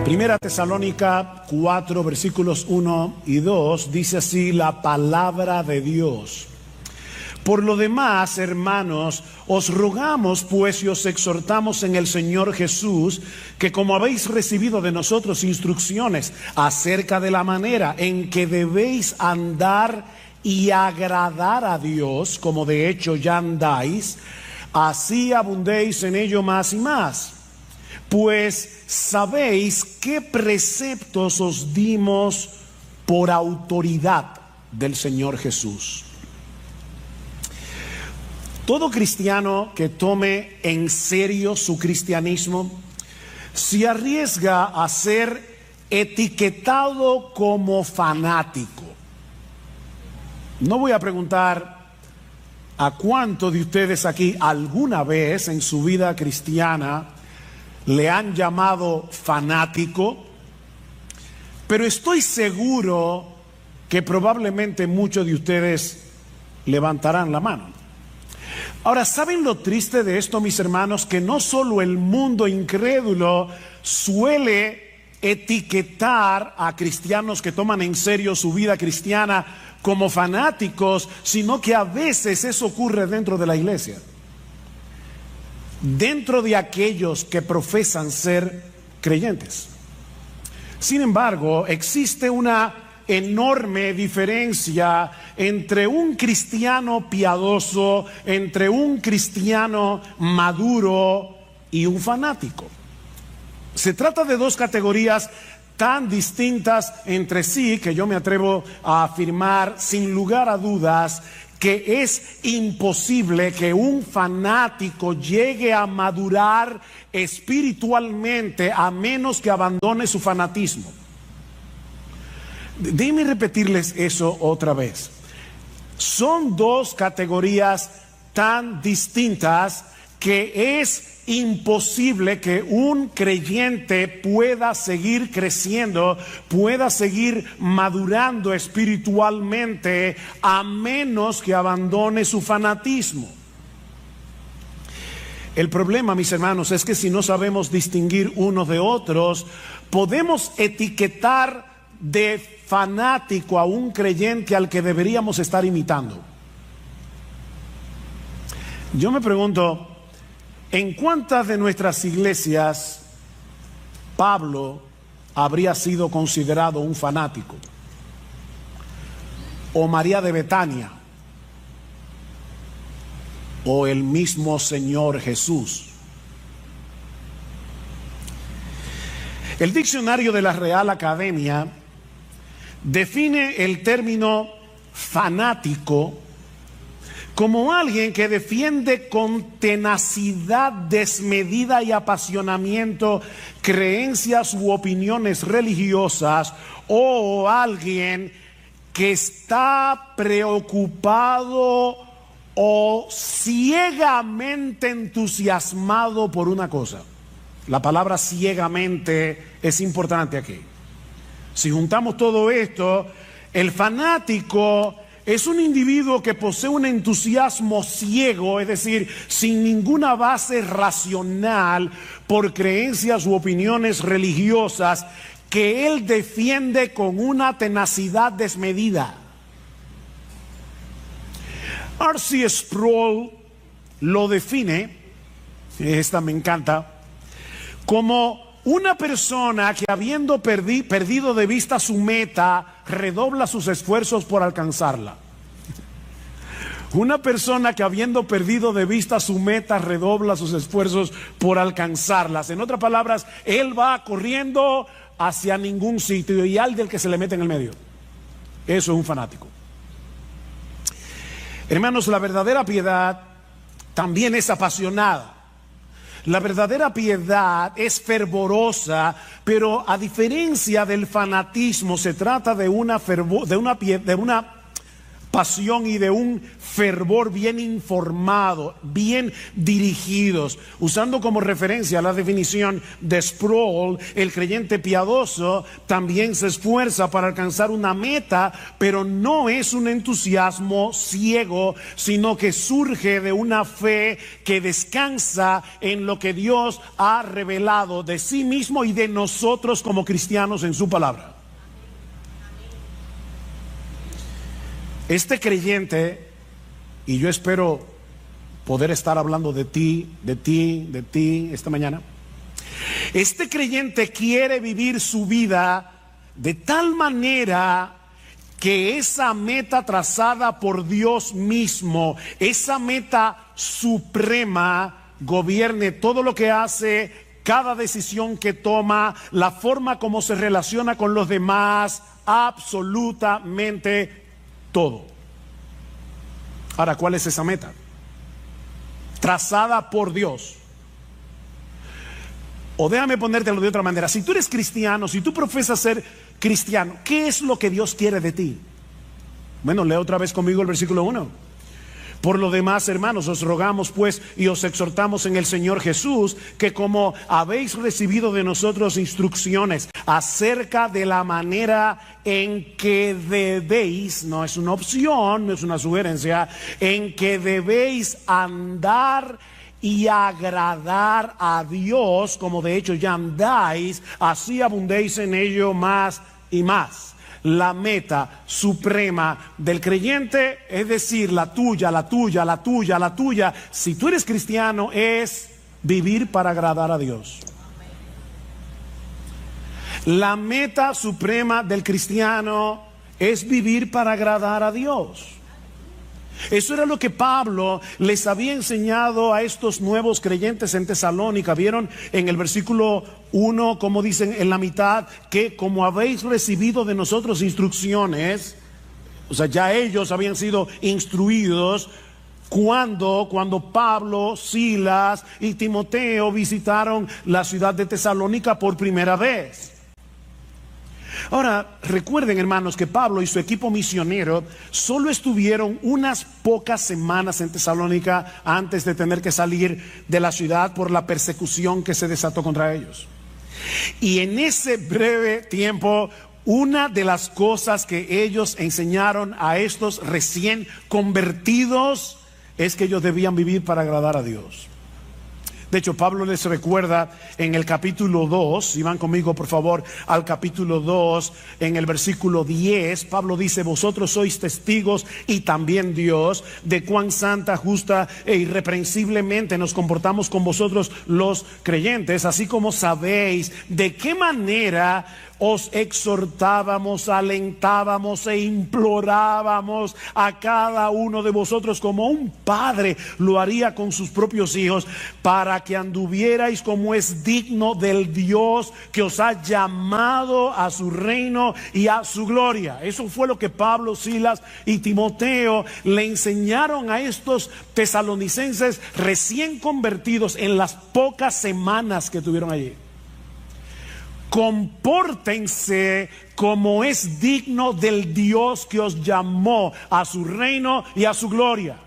Primera Tesalónica 4, versículos 1 y 2, dice así la palabra de Dios. Por lo demás, hermanos, os rogamos pues y os exhortamos en el Señor Jesús, que como habéis recibido de nosotros instrucciones acerca de la manera en que debéis andar y agradar a Dios, como de hecho ya andáis, así abundéis en ello más y más. Pues sabéis qué preceptos os dimos por autoridad del Señor Jesús. Todo cristiano que tome en serio su cristianismo se arriesga a ser etiquetado como fanático. No voy a preguntar a cuántos de ustedes aquí alguna vez en su vida cristiana le han llamado fanático, pero estoy seguro que probablemente muchos de ustedes levantarán la mano. Ahora, ¿saben lo triste de esto, mis hermanos? Que no solo el mundo incrédulo suele etiquetar a cristianos que toman en serio su vida cristiana como fanáticos, sino que a veces eso ocurre dentro de la iglesia. Dentro de aquellos que profesan ser creyentes. Sin embargo, existe una enorme diferencia entre un cristiano piadoso, entre un cristiano maduro y un fanático. Se trata de dos categorías tan distintas entre sí que yo me atrevo a afirmar sin lugar a dudas que es imposible que un fanático llegue a madurar espiritualmente a menos que abandone su fanatismo. Déjenme repetirles eso otra vez. Son dos categorías tan distintas que es imposible que un creyente pueda seguir creciendo, pueda seguir madurando espiritualmente a menos que abandone su fanatismo. El problema, mis hermanos, es que si no sabemos distinguir unos de otros, podemos etiquetar de fanático a un creyente al que deberíamos estar imitando. Yo me pregunto, ¿en cuántas de nuestras iglesias Pablo habría sido considerado un fanático? ¿O María de Betania? ¿O el mismo Señor Jesús? El diccionario de la Real Academia define el término fanático como alguien que defiende con tenacidad desmedida y apasionamiento creencias u opiniones religiosas, o alguien que está preocupado o ciegamente entusiasmado por una cosa. La palabra ciegamente es importante aquí. Si juntamos todo esto, el fanático es un individuo que posee un entusiasmo ciego, es decir, sin ninguna base racional por creencias u opiniones religiosas que él defiende con una tenacidad desmedida. R.C. Sproul lo define, esta me encanta, como una persona que habiendo perdido de vista su meta, redobla sus esfuerzos por alcanzarla. Una persona que habiendo perdido de vista su meta, redobla sus esfuerzos por alcanzarlas. En otras palabras, él va corriendo hacia ningún sitio y al del que se le mete en el medio. Eso es un fanático. Hermanos, la verdadera piedad también es apasionada. La verdadera piedad es fervorosa, pero a diferencia del fanatismo se trata de una pasión y de un fervor bien informado, bien dirigidos. Usando como referencia la definición de Sproul, el creyente piadoso también se esfuerza para alcanzar una meta, pero no es un entusiasmo ciego, sino que surge de una fe que descansa en lo que Dios ha revelado de sí mismo y de nosotros como cristianos en su palabra. Este creyente, y yo espero poder estar hablando de ti esta mañana. Este creyente quiere vivir su vida de tal manera que esa meta trazada por Dios mismo, esa meta suprema, gobierne todo lo que hace, cada decisión que toma, la forma como se relaciona con los demás, absolutamente todo. Ahora, ¿cuál es esa meta? Trazada por Dios. O déjame ponértelo de otra manera. Si tú eres cristiano, si tú profesas ser cristiano, ¿qué es lo que Dios quiere de ti? Bueno, lee otra vez conmigo el versículo 1. Por lo demás, hermanos, os rogamos pues y os exhortamos en el Señor Jesús, que como habéis recibido de nosotros instrucciones acerca de la manera en que debéis, no es una opción, no es una sugerencia, en que debéis andar y agradar a Dios, como de hecho ya andáis, así abundéis en ello más y más. La meta suprema del creyente, es decir, la tuya, si tú eres cristiano, es vivir para agradar a Dios. La meta suprema del cristiano es vivir para agradar a Dios. Eso era lo que Pablo les había enseñado a estos nuevos creyentes en Tesalónica. Vieron en el versículo 1, como dicen en la mitad, que como habéis recibido de nosotros instrucciones, o sea, ya ellos habían sido instruidos cuando Pablo, Silas y Timoteo visitaron la ciudad de Tesalónica por primera vez. Ahora, recuerden, hermanos, que Pablo y su equipo misionero solo estuvieron unas pocas semanas en Tesalónica antes de tener que salir de la ciudad por la persecución que se desató contra ellos. Y en ese breve tiempo, una de las cosas que ellos enseñaron a estos recién convertidos es que ellos debían vivir para agradar a Dios. De hecho, Pablo les recuerda en el capítulo 2, si van conmigo por favor al capítulo 2, en el versículo 10, Pablo dice: vosotros sois testigos y también Dios de cuán santa, justa e irreprensiblemente nos comportamos con vosotros los creyentes, así como sabéis de qué manera os exhortábamos, alentábamos e implorábamos a cada uno de vosotros como un padre lo haría con sus propios hijos, para que anduvierais como es digno del Dios que os ha llamado a su reino y a su gloria. Eso fue lo que Pablo, Silas y Timoteo le enseñaron a estos tesalonicenses recién convertidos en las pocas semanas que tuvieron allí. Compórtense como es digno del Dios que os llamó a su reino y a su gloria.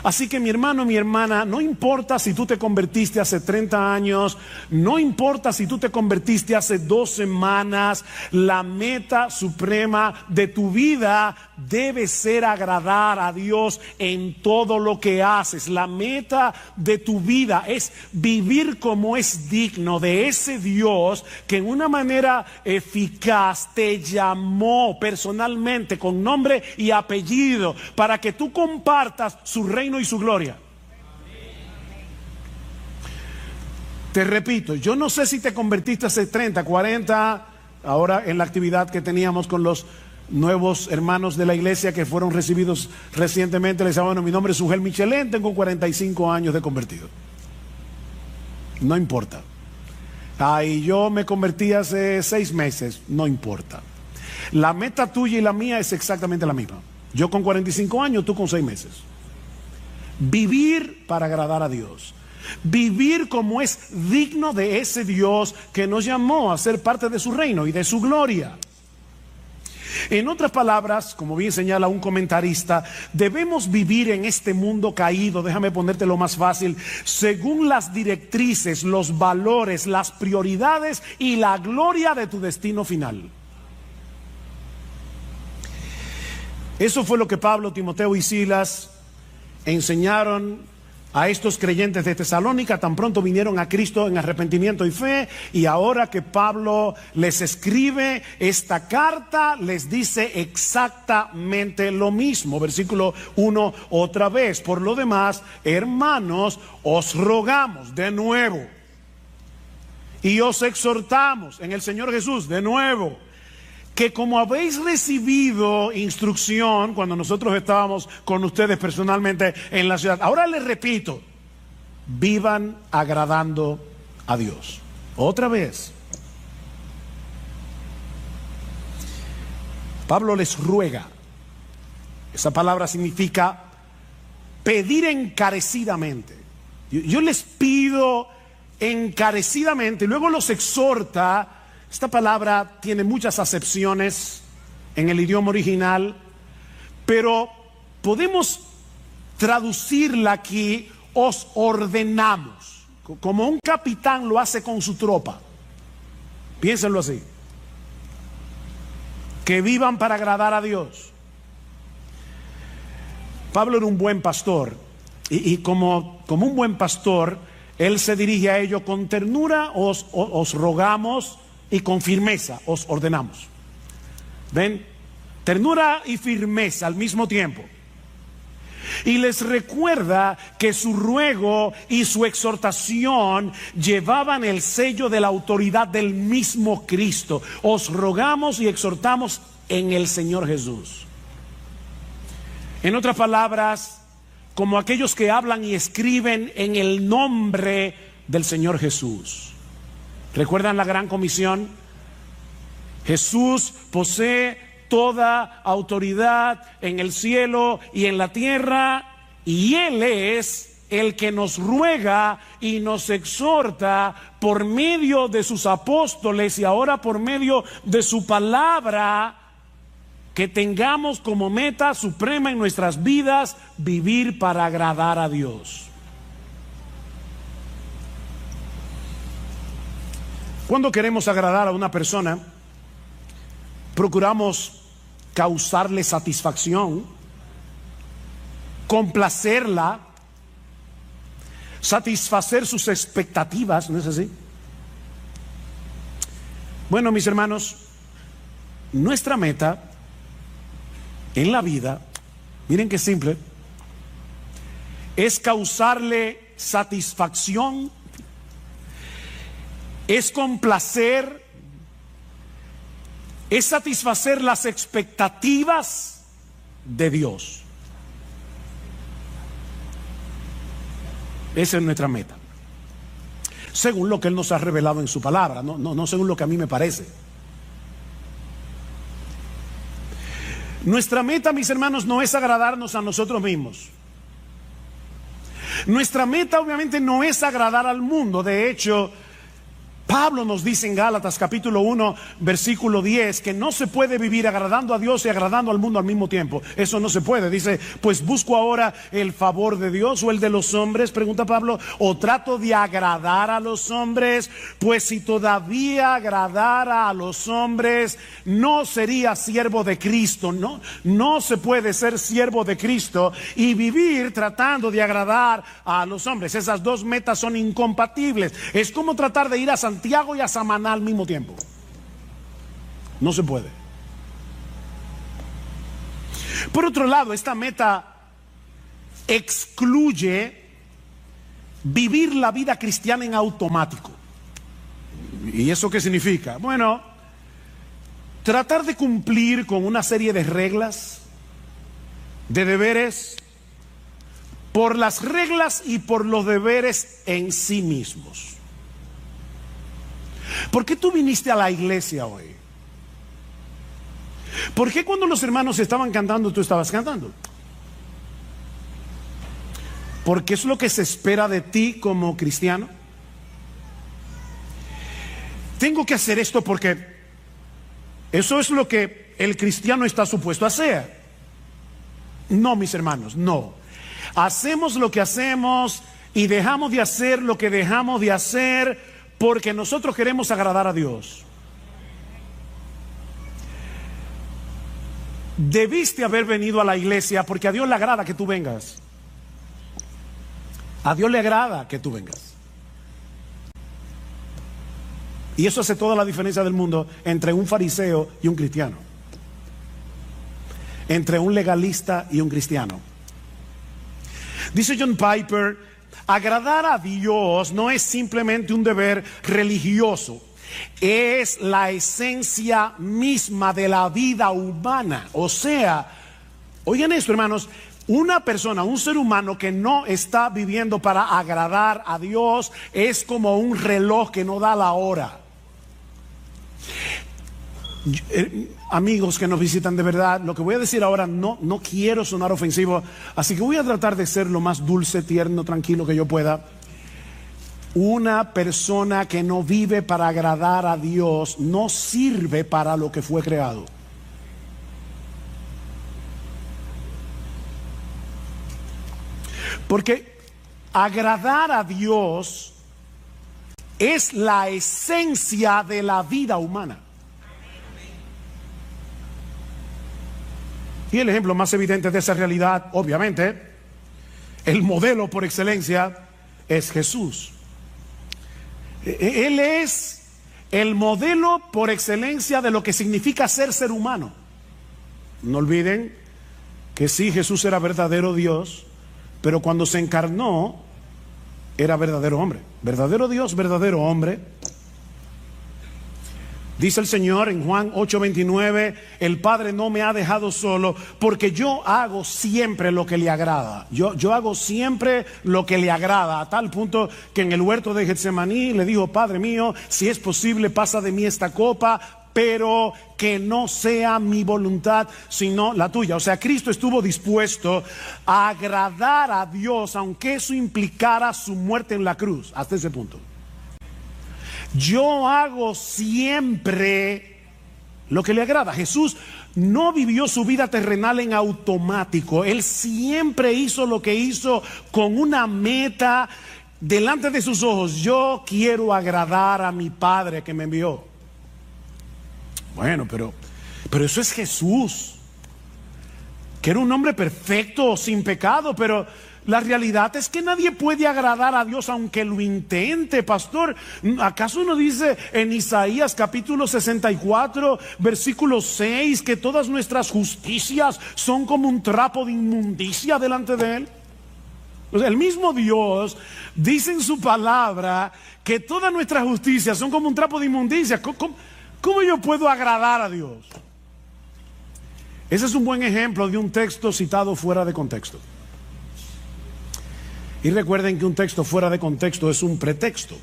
Así que mi hermano, mi hermana, no importa si tú te convertiste hace 30 años, no importa si tú te convertiste hace 2 semanas, la meta suprema de tu vida debe ser agradar a Dios en todo lo que haces. La meta de tu vida es vivir como es digno de ese Dios que en una manera eficaz te llamó personalmente con nombre y apellido para que tú compartas su reino y su gloria. Te repito, yo no sé si te convertiste hace 30, 40, ahora en la actividad que teníamos con los nuevos hermanos de la iglesia que fueron recibidos recientemente. Les decía: bueno, mi nombre es Ugel Michelén, tengo 45 años de convertido. No importa. Y yo me convertí hace 6 meses, no importa. La meta tuya y la mía es exactamente la misma. Yo con 45 años, tú con 6 meses. Vivir para agradar a Dios. Vivir como es digno de ese Dios que nos llamó a ser parte de su reino y de su gloria. En otras palabras, como bien señala un comentarista, debemos vivir en este mundo caído, déjame ponértelo más fácil, según las directrices, los valores, las prioridades y la gloria de tu destino final. Eso fue lo que Pablo, Timoteo y Silas enseñaron a estos creyentes de Tesalónica tan pronto vinieron a Cristo en arrepentimiento y fe, y ahora que Pablo les escribe esta carta, les dice exactamente lo mismo. Versículo 1 otra vez: por lo demás, hermanos, os rogamos de nuevo y os exhortamos en el Señor Jesús de nuevo, que como habéis recibido instrucción cuando nosotros estábamos con ustedes personalmente en la ciudad, ahora les repito, vivan agradando a Dios. Otra vez, Pablo les ruega. Esa palabra significa pedir encarecidamente. Yo les pido encarecidamente, luego los exhorta. Esta palabra tiene muchas acepciones en el idioma original, pero podemos traducirla aquí: os ordenamos, como un capitán lo hace con su tropa. Piénsenlo así: que vivan para agradar a Dios. Pablo era un buen pastor, y como un buen pastor, él se dirige a ellos con ternura: os rogamos, y con firmeza os ordenamos. ¿Ven? Ternura y firmeza al mismo tiempo. Y les recuerda que su ruego y su exhortación llevaban el sello de la autoridad del mismo Cristo. Os rogamos y exhortamos en el Señor Jesús. En otras palabras, como aquellos que hablan y escriben en el nombre del Señor Jesús. ¿Recuerdan la gran comisión? Jesús posee toda autoridad en el cielo y en la tierra, y Él es el que nos ruega y nos exhorta por medio de sus apóstoles y ahora por medio de su palabra, que tengamos como meta suprema en nuestras vidas vivir para agradar a Dios. Cuando queremos agradar a una persona, procuramos causarle satisfacción, complacerla, satisfacer sus expectativas, ¿no es así? Bueno, mis hermanos, nuestra meta en la vida, miren qué simple, es causarle satisfacción, es complacer, es satisfacer las expectativas de Dios. Esa es nuestra meta, según lo que Él nos ha revelado en su palabra, no según lo que a mí me parece. Nuestra meta, mis hermanos, no es agradarnos a nosotros mismos. Nuestra meta obviamente no es agradar al mundo. De hecho, Pablo nos dice en Gálatas capítulo 1 versículo 10 que no se puede vivir agradando a Dios y agradando al mundo al mismo tiempo. Eso no se puede. Dice: pues busco ahora el favor de Dios o el de los hombres, pregunta Pablo, o trato de agradar a los hombres. Pues si todavía agradara a los hombres, no sería siervo de Cristo. No se puede ser siervo de Cristo y vivir tratando de agradar a los hombres. Esas dos metas son incompatibles. Es como tratar de ir a Santiago y a Samaná al mismo tiempo. No se puede. Por otro lado, esta meta excluye vivir la vida cristiana en automático. ¿Y eso qué significa? Bueno, tratar de cumplir con una serie de reglas, de deberes, por las reglas y por los deberes en sí mismos. ¿Por qué tú viniste a la iglesia hoy? ¿Por qué cuando los hermanos estaban cantando tú estabas cantando? Porque es lo que se espera de ti como cristiano. Tengo que hacer esto porque eso es lo que el cristiano está supuesto a hacer. No, mis hermanos, no. Hacemos lo que hacemos y dejamos de hacer lo que dejamos de hacer porque nosotros queremos agradar a Dios. Debiste haber venido a la iglesia porque a Dios le agrada que tú vengas. A Dios le agrada que tú vengas. Y eso hace toda la diferencia del mundo entre un fariseo y un cristiano. Entre un legalista y un cristiano. Dice John Piper, agradar a Dios no es simplemente un deber religioso. Es la esencia misma de la vida humana. O sea, oigan esto, hermanos, una persona, un ser humano que no está viviendo para agradar a Dios es como un reloj que no da la hora. Amigos que nos visitan, de verdad, lo que voy a decir ahora no quiero sonar ofensivo, así que voy a tratar de ser lo más dulce, tierno, tranquilo que yo pueda. Una persona que no vive para agradar a Dios no sirve para lo que fue creado. Porque agradar a Dios es la esencia de la vida humana. Y el ejemplo más evidente de esa realidad, obviamente, el modelo por excelencia es Jesús. Él es el modelo por excelencia de lo que significa ser humano. No olviden que sí, Jesús era verdadero Dios, pero cuando se encarnó, era verdadero hombre. Verdadero Dios, verdadero hombre. Dice el Señor en Juan 8:29, el Padre no me ha dejado solo porque yo hago siempre lo que le agrada. Yo hago siempre lo que le agrada, a tal punto que en el huerto de Getsemaní le dijo, Padre mío, si es posible pasa de mí esta copa, pero que no sea mi voluntad sino la tuya. O sea, Cristo estuvo dispuesto a agradar a Dios aunque eso implicara su muerte en la cruz, hasta ese punto. Yo hago siempre lo que le agrada. Jesús no vivió su vida terrenal en automático. Él siempre hizo lo que hizo con una meta delante de sus ojos. Yo quiero agradar a mi Padre que me envió. Bueno, pero eso es Jesús, que era un hombre perfecto, sin pecado, pero la realidad es que nadie puede agradar a Dios aunque lo intente, pastor. ¿Acaso no dice en Isaías capítulo 64, versículo 6, que todas nuestras justicias son como un trapo de inmundicia delante de Él? O sea, el mismo Dios dice en su palabra que todas nuestras justicias son como un trapo de inmundicia. ¿Cómo yo puedo agradar a Dios? Ese es un buen ejemplo de un texto citado fuera de contexto. Y recuerden que un texto fuera de contexto es un pretexto.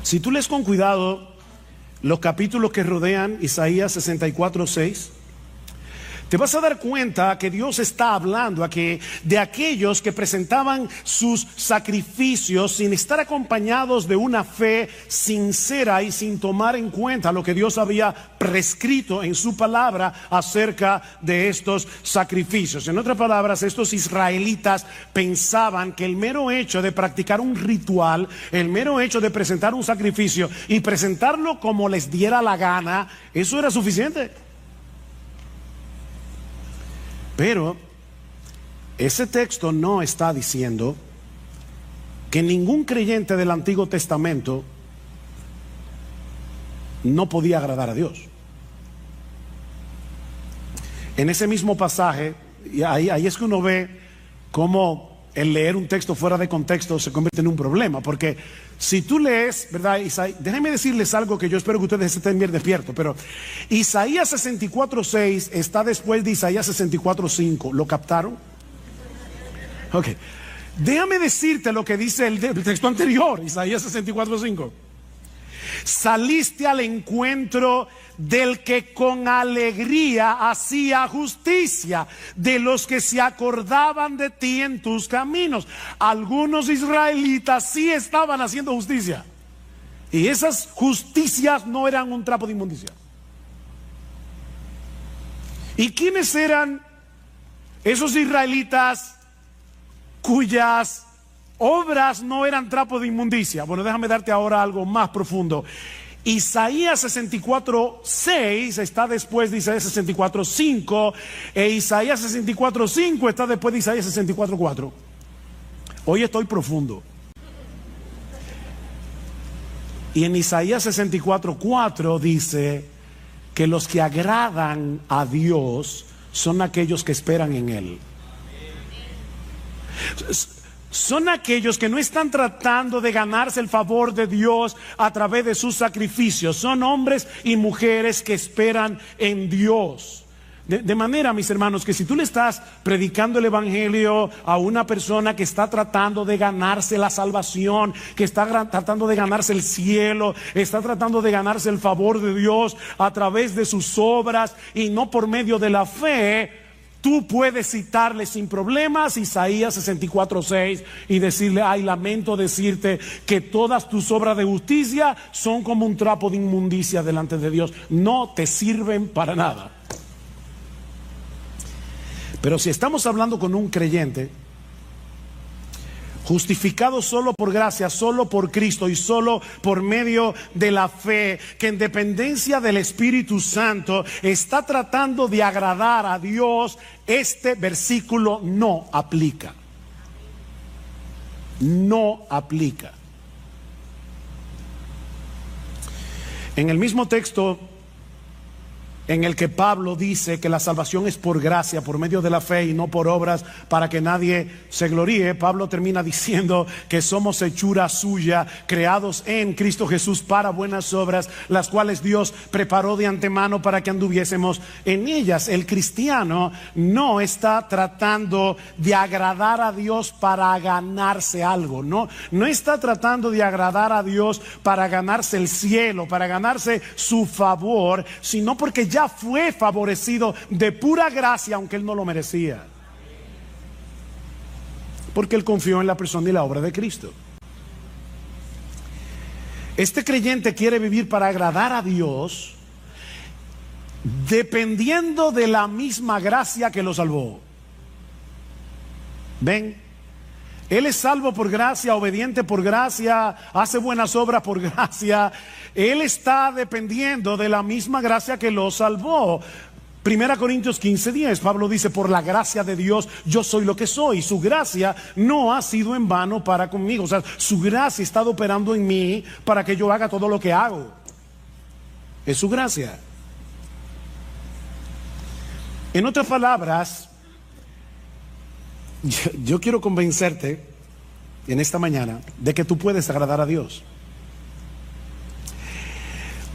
Si tú lees con cuidado los capítulos que rodean Isaías 64:6, te vas a dar cuenta que Dios está hablando aquí de aquellos que presentaban sus sacrificios sin estar acompañados de una fe sincera y sin tomar en cuenta lo que Dios había prescrito en su palabra acerca de estos sacrificios. En otras palabras, estos israelitas pensaban que el mero hecho de practicar un ritual, el mero hecho de presentar un sacrificio y presentarlo como les diera la gana, eso era suficiente. Pero ese texto no está diciendo que ningún creyente del Antiguo Testamento no podía agradar a Dios. En ese mismo pasaje, y ahí es que uno ve cómo el leer un texto fuera de contexto se convierte en un problema, porque si tú lees, ¿verdad? Déjenme decirles algo que yo espero que ustedes estén bien despiertos, pero Isaías 64:6 está después de Isaías 64:5. ¿Lo captaron? Ok. Déjame decirte lo que dice el texto anterior, Isaías 64:5. Saliste al encuentro del que con alegría hacía justicia, de los que se acordaban de ti en tus caminos. Algunos israelitas sí estaban haciendo justicia. Y esas justicias no eran un trapo de inmundicia. ¿Y quiénes eran esos israelitas cuyas obras no eran trapo de inmundicia? Bueno, déjame darte ahora algo más profundo. Isaías 64:6 está después de Isaías 64:5, e Isaías 64:5 está después de Isaías 64:4. Hoy estoy profundo. Y en Isaías 64:4 dice que los que agradan a Dios son aquellos que esperan en Él. Son aquellos que no están tratando de ganarse el favor de Dios a través de sus sacrificios. Son hombres y mujeres que esperan en Dios. De manera, mis hermanos, que si tú le estás predicando el evangelio a una persona que está tratando de ganarse la salvación, que está tratando de ganarse el cielo, está tratando de ganarse el favor de Dios a través de sus obras y no por medio de la fe, tú puedes citarle sin problemas Isaías 64:6 y decirle: ay, lamento decirte que todas tus obras de justicia son como un trapo de inmundicia delante de Dios, no te sirven para nada. Pero si estamos hablando con un creyente justificado solo por gracia, solo por Cristo y solo por medio de la fe, que en dependencia del Espíritu Santo está tratando de agradar a Dios, este versículo no aplica. No aplica. En el mismo texto en el que Pablo dice que la salvación es por gracia, por medio de la fe y no por obras, para que nadie se gloríe, Pablo termina diciendo que somos hechura suya, creados en Cristo Jesús para buenas obras, las cuales Dios preparó de antemano para que anduviésemos en ellas. El cristiano no está tratando de agradar a Dios para ganarse algo, no está tratando de agradar a Dios para ganarse el cielo, para ganarse su favor, sino porque ya fue favorecido de pura gracia, aunque él no lo merecía, porque él confió en la persona y la obra de Cristo. Este creyente quiere vivir para agradar a Dios, dependiendo de la misma gracia que lo salvó. ¿Ven? Él es salvo por gracia, obediente por gracia, hace buenas obras por gracia. Él está dependiendo de la misma gracia que lo salvó. 1 Corintios 15:10, Pablo dice: por la gracia de Dios yo soy lo que soy. Su gracia no ha sido en vano para conmigo. O sea, su gracia ha estado operando en mí para que yo haga todo lo que hago. Es su gracia. En otras palabras, yo quiero convencerte en esta mañana de que tú puedes agradar a Dios.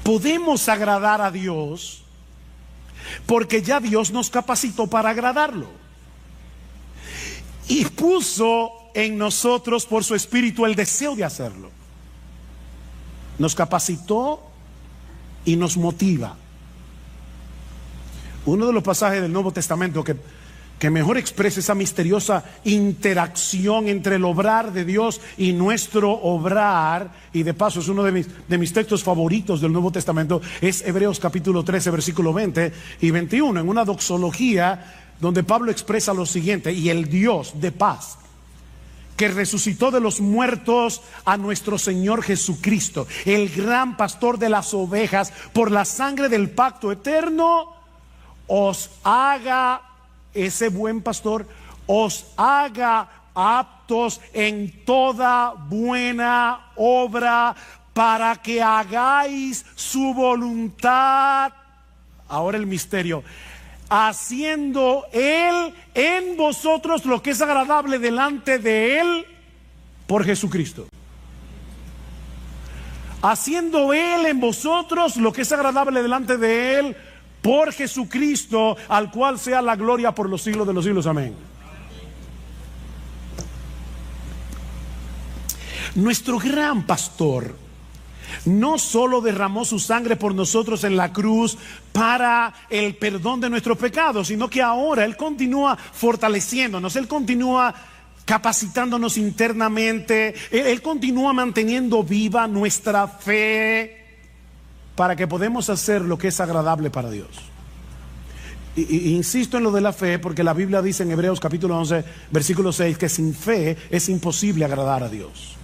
Podemos agradar a Dios porque ya Dios nos capacitó para agradarlo y puso en nosotros por su Espíritu el deseo de hacerlo. Nos capacitó y nos motiva. Uno de los pasajes del Nuevo Testamento que mejor expresa esa misteriosa interacción entre el obrar de Dios y nuestro obrar, y de paso es uno de mis textos favoritos del Nuevo Testamento, es Hebreos capítulo 13, versículo 20 y 21, en una doxología donde Pablo expresa lo siguiente: y el Dios de paz, que resucitó de los muertos a nuestro Señor Jesucristo, el gran pastor de las ovejas, por la sangre del pacto eterno, os haga, ese buen pastor, os haga aptos en toda buena obra, para que hagáis su voluntad. Ahora el misterio: haciendo Él en vosotros lo que es agradable delante de Él por Jesucristo. Haciendo Él en vosotros lo que es agradable delante de Él por Jesucristo, al cual sea la gloria por los siglos de los siglos. Amén. Nuestro gran pastor no solo derramó su sangre por nosotros en la cruz para el perdón de nuestros pecados, sino que ahora Él continúa fortaleciéndonos, Él continúa capacitándonos internamente. Él continúa manteniendo viva nuestra fe para que podamos hacer lo que es agradable para Dios. Insisto en lo de la fe porque la Biblia dice en Hebreos capítulo 11, versículo 6, que sin fe es imposible agradar a Dios.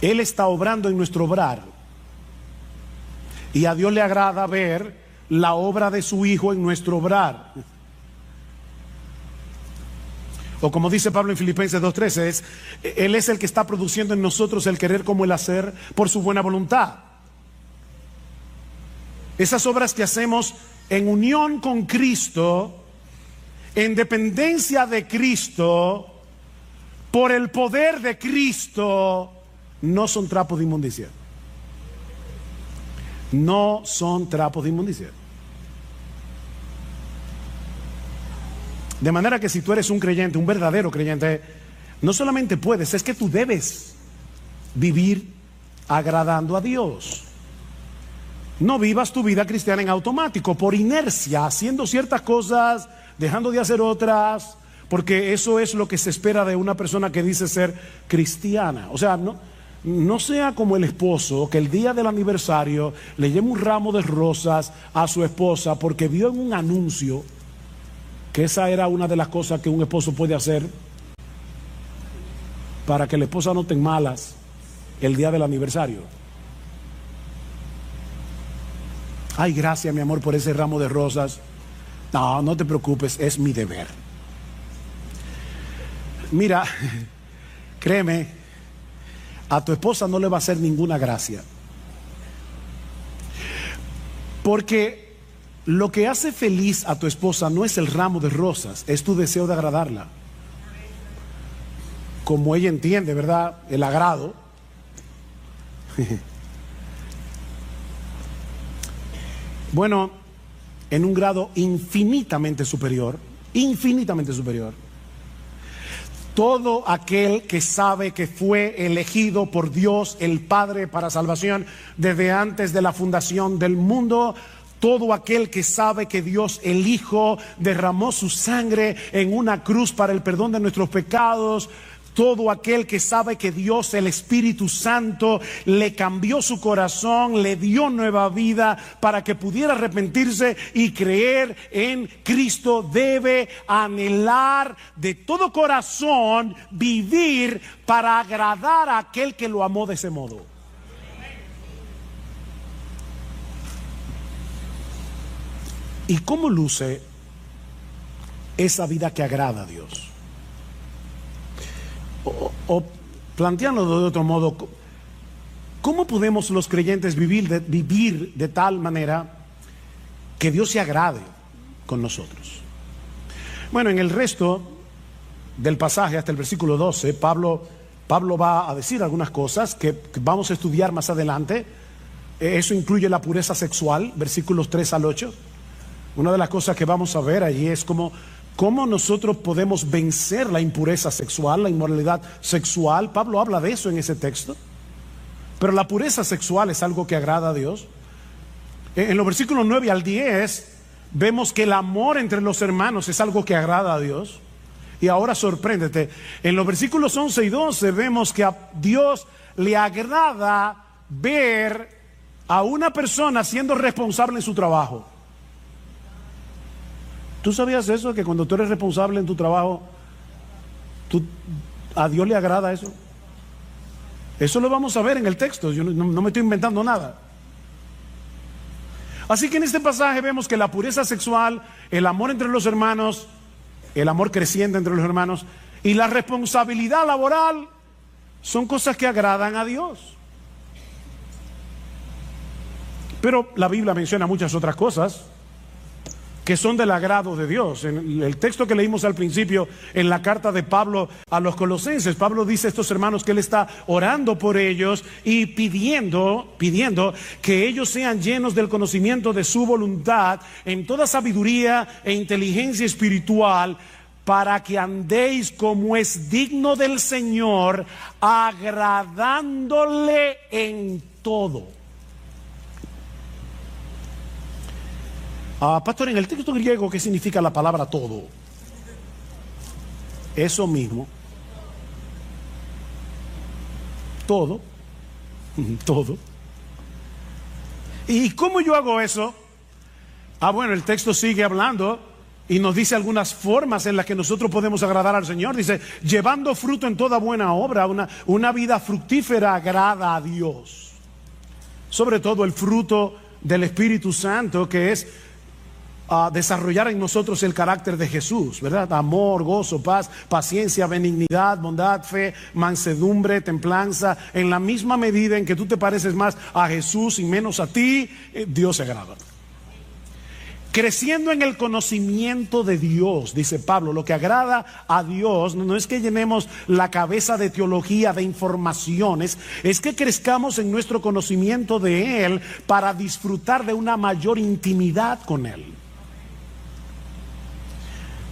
Él está obrando en nuestro obrar. Y a Dios le agrada ver la obra de su Hijo en nuestro obrar. O como dice Pablo en Filipenses 2:13, Él es el que está produciendo en nosotros el querer como el hacer por su buena voluntad. Esas obras que hacemos en unión con Cristo, en dependencia de Cristo, por el poder de Cristo, no son trapos de inmundicia. No son trapos de inmundicia. De manera que si tú eres un creyente, un verdadero creyente, no solamente puedes, es que tú debes vivir agradando a Dios. No vivas tu vida cristiana en automático, por inercia, haciendo ciertas cosas, dejando de hacer otras, porque eso es lo que se espera de una persona que dice ser cristiana. O sea, no sea como el esposo que el día del aniversario le lleva un ramo de rosas a su esposa porque vio en un anuncio que esa era una de las cosas que un esposo puede hacer para que la esposa no tenga malas el día del aniversario. Ay, gracias mi amor por ese ramo de rosas. No, no te preocupes, es mi deber. Mira, créeme, a tu esposa no le va a hacer ninguna gracia. Porque lo que hace feliz a tu esposa no es el ramo de rosas, es tu deseo de agradarla. Como ella entiende, ¿verdad? El agrado. Bueno, en un grado infinitamente superior, todo aquel que sabe que fue elegido por Dios el Padre para salvación desde antes de la fundación del mundo, todo aquel que sabe que Dios el Hijo derramó su sangre en una cruz para el perdón de nuestros pecados, todo aquel que sabe que Dios el Espíritu Santo le cambió su corazón, le dio nueva vida para que pudiera arrepentirse y creer en Cristo, debe anhelar de todo corazón vivir para agradar a aquel que lo amó de ese modo. ¿Y cómo luce esa vida que agrada a Dios? O planteándolo de otro modo, ¿cómo podemos los creyentes vivir de tal manera que Dios se agrade con nosotros? Bueno, en el resto del pasaje, hasta el versículo 12, Pablo va a decir algunas cosas que vamos a estudiar más adelante. Eso incluye la pureza sexual, versículos 3 al 8. Una de las cosas que vamos a ver allí es cómo nosotros podemos vencer la impureza sexual, la inmoralidad sexual. Pablo habla de eso en ese texto. Pero la pureza sexual es algo que agrada a Dios. En los versículos 9 al 10 vemos que el amor entre los hermanos es algo que agrada a Dios. Y ahora sorpréndete, en los versículos 11 y 12 vemos que a Dios le agrada ver a una persona siendo responsable en su trabajo. ¿Tú sabías eso? Que cuando tú eres responsable en tu trabajo, a Dios le agrada eso. Eso lo vamos a ver en el texto. Yo no me estoy inventando nada. Así que en este pasaje vemos que la pureza sexual, el amor entre los hermanos, el amor creciente entre los hermanos y la responsabilidad laboral son cosas que agradan a Dios. Pero la Biblia menciona muchas otras cosas que son del agrado de Dios. En el texto que leímos al principio, en la carta de Pablo a los Colosenses, Pablo dice a estos hermanos que él está orando por ellos y pidiendo que ellos sean llenos del conocimiento de su voluntad en toda sabiduría e inteligencia espiritual, para que andéis como es digno del Señor, agradándole en todo. Pastor, en el texto griego, ¿qué significa la palabra todo? Eso mismo. Todo. Todo. ¿Y cómo yo hago eso? Bueno, el texto sigue hablando y nos dice algunas formas en las que nosotros podemos agradar al Señor. Dice, llevando fruto en toda buena obra, una vida fructífera agrada a Dios. Sobre todo el fruto del Espíritu Santo, que es desarrollar en nosotros el carácter de Jesús, ¿verdad? Amor, gozo, paz, paciencia, benignidad, bondad, fe, mansedumbre, templanza. En la misma medida en que tú te pareces más a Jesús y menos a ti, Dios se agrada. Creciendo en el conocimiento de Dios, dice Pablo, lo que agrada a Dios no es que llenemos la cabeza de teología, de informaciones, es que crezcamos en nuestro conocimiento de Él para disfrutar de una mayor intimidad con Él.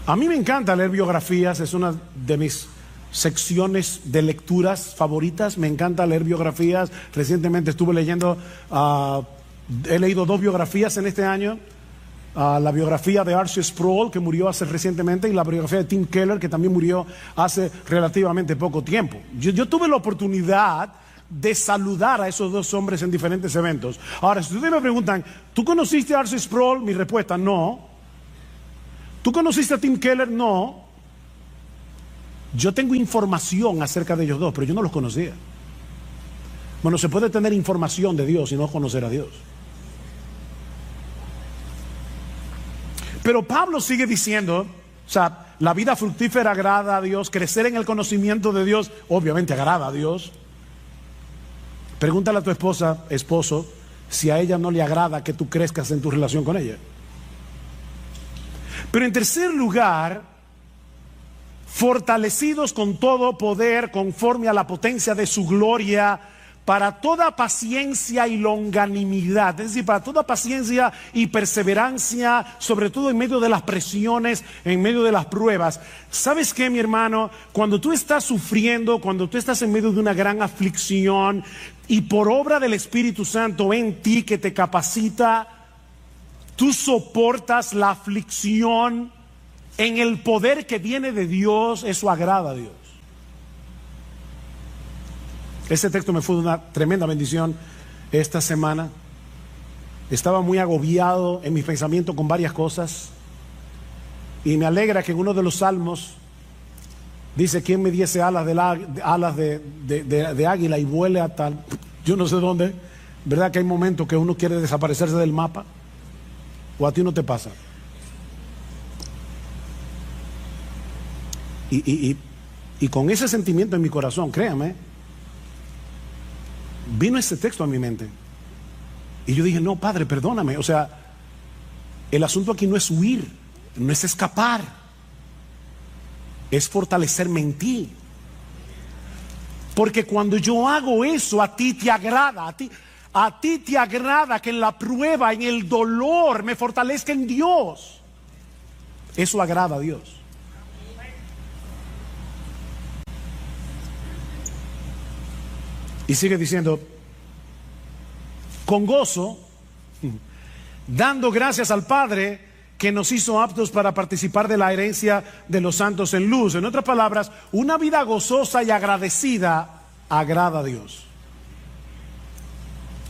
A mí me encanta leer biografías, es una de mis secciones de lecturas favoritas. Me encanta leer biografías. Recientemente estuve leyendo, he leído 2 biografías en este año. La biografía de R.C. Sproul, que murió hace recientemente, y la biografía de Tim Keller, que también murió hace relativamente poco tiempo. Yo tuve la oportunidad de saludar a esos 2 hombres en diferentes eventos. Ahora, si ustedes me preguntan, ¿tú conociste a R.C. Sproul? Mi respuesta, no. ¿Tú conociste a Tim Keller? No. Yo tengo información acerca de ellos 2, pero yo no los conocía. Bueno, se puede tener información de Dios y no conocer a Dios. Pero Pablo sigue diciendo, o sea, la vida fructífera agrada a Dios, crecer en el conocimiento de Dios, obviamente agrada a Dios. Pregúntale a tu esposa, esposo, si a ella no le agrada que tú crezcas en tu relación con ella. Pero en tercer lugar, fortalecidos con todo poder conforme a la potencia de su gloria, para toda paciencia y longanimidad, es decir, para toda paciencia y perseverancia, sobre todo en medio de las presiones, en medio de las pruebas. ¿Sabes qué, mi hermano? Cuando tú estás sufriendo, cuando tú estás en medio de una gran aflicción y por obra del Espíritu Santo en ti que te capacita, tú soportas la aflicción en el poder que viene de Dios, eso agrada a Dios. Ese texto me fue de una tremenda bendición esta semana. Estaba muy agobiado en mis pensamientos con varias cosas. Y me alegra que en uno de los salmos dice, ¿quién me diese alas de águila y vuele a tal, yo no sé dónde? ¿Verdad que hay momentos que uno quiere desaparecerse del mapa? ¿O a ti no te pasa? Y con ese sentimiento en mi corazón, créame, vino ese texto a mi mente. Y yo dije, no, Padre, perdóname. O sea, el asunto aquí no es huir, no es escapar, es fortalecerme en ti. Porque cuando yo hago eso, a ti te agrada, a ti te agrada que en la prueba, en el dolor, me fortalezca en Dios. Eso agrada a Dios. Y sigue diciendo, con gozo, dando gracias al Padre que nos hizo aptos para participar de la herencia de los santos en luz. En otras palabras, una vida gozosa y agradecida agrada a Dios.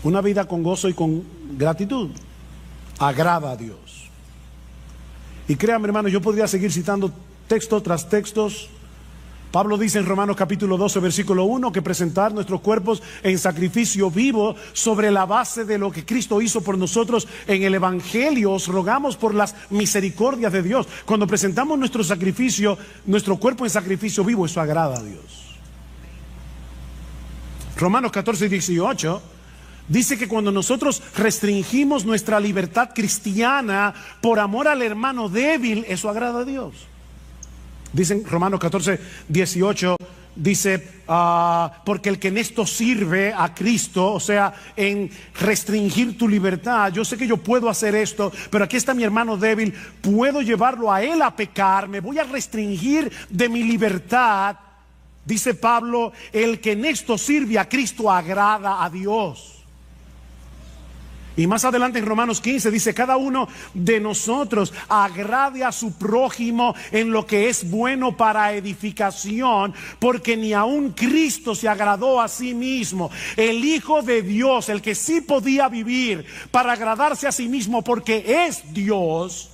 Una vida con gozo y con gratitud agrada a Dios. Y créanme, hermanos, yo podría seguir citando texto tras textos. Pablo dice en Romanos capítulo 12 versículo 1 que presentar nuestros cuerpos en sacrificio vivo sobre la base de lo que Cristo hizo por nosotros en el Evangelio. Os rogamos por las misericordias de Dios. Cuando presentamos nuestro sacrificio, nuestro cuerpo en sacrificio vivo, eso agrada a Dios. Romanos 14 y 18 dice que cuando nosotros restringimos nuestra libertad cristiana por amor al hermano débil, eso agrada a Dios. Dicen Romanos 14, 18, dice, porque el que en esto sirve a Cristo, o sea, en restringir tu libertad, yo sé que yo puedo hacer esto, pero aquí está mi hermano débil, puedo llevarlo a él a pecar, me voy a restringir de mi libertad. Dice Pablo, el que en esto sirve a Cristo agrada a Dios. Y más adelante en Romanos 15 dice: cada uno de nosotros agrade a su prójimo en lo que es bueno para edificación, porque ni aun Cristo se agradó a sí mismo. El Hijo de Dios, el que sí podía vivir para agradarse a sí mismo porque es Dios,